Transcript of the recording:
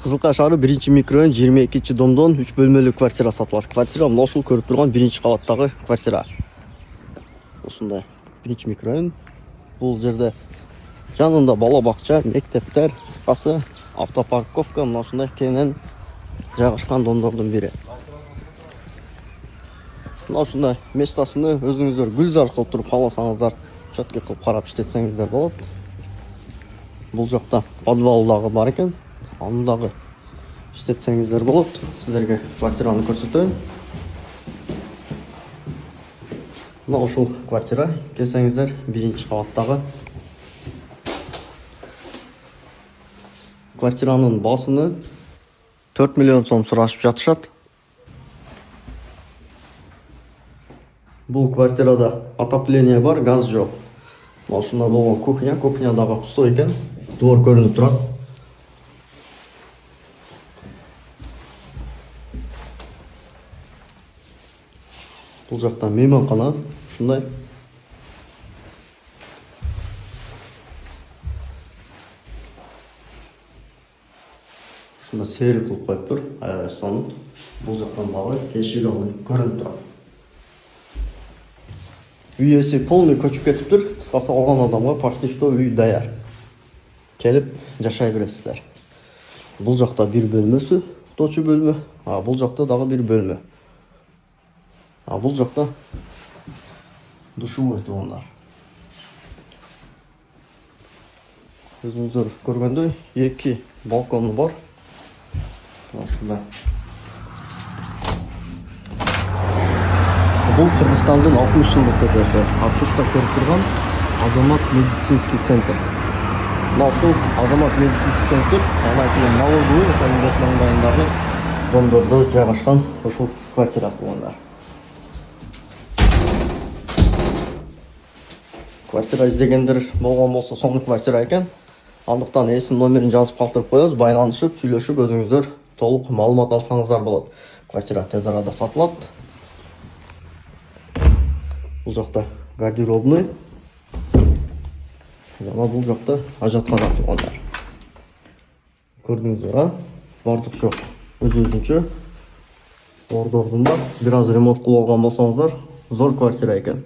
Кызылкай шаары 1-микрорайон 22-домдон 3 бөлмөлүү квартира сатылат. Квартира мына ушул көрүп турган 1-кабаттагы квартира. Ушундай 1-микрорайон. Бул жерде жанында бала бакча, мектептер, кыскасы автопарковка мына ушундай кенен жайгашкан домдордун бири. Мына ушундай местасыны өзүңүздөр гүлзар кылып туруп кааласаңыздар, чөткө кылып карап иштетсеңиздер болот. Бул жакта подвал дагы бар экен. Аны дагы иштетсеңиздер болот. Сиздерге квартираны көрсөтөйүн. Мына ушул квартира келсеңиздер 1-кабаттагы. Квартиранын баасыны 4 миллион сом сурашып жатышат. Бул квартирада отопление бар, газ жок. Мына ушундай болгон кухня, кухня дагы пустой экен. Двор көрүнүп турат. Бул жакта мейманкана, ушундай. Ушундай серик кылып коюптур, аябай сонун. Бул жактан дагы эшик алып көрүнүп турат. Үй ээси полный көчүп кетиптир. Кыскасы алган адамга почти что үй даяр. Келип жашай бересиздер. Бул жакта бир бөлмөсү, уктоочу бөлмө. Бул жакта дагы бир бөлмө. Бул жакта душевой туугандар. Өзүңүздөр көргөндөй 2 балкону бар. Ушундай. Бул Кыргызстандын 60 жылдык көчөсү. Атушта көрүп турган Азамат медицинский центр. Мына ушул Азамат медицинский центр Алматынын налоговый ошонун маңдайындагы домдордо жайгашкан ушул квартира туугандар. Квартира издегендер болгон болсо сонун квартира экен. Андыктан ээсинин номерин жазып калтырып коебуз, байланышып, сүйлөшүп өзүңүздөр толук маалымат алсаңыздар болот. Квартира тез арада сатылат. Бул жакта гардеробный. Жана бул жакта ажаткана тургандар. Көрдүңүздөр, бардык жок. Өзүнчө ордордун бар. Бир аз ремонт кылып алган болсоңуздар, зор квартира экен.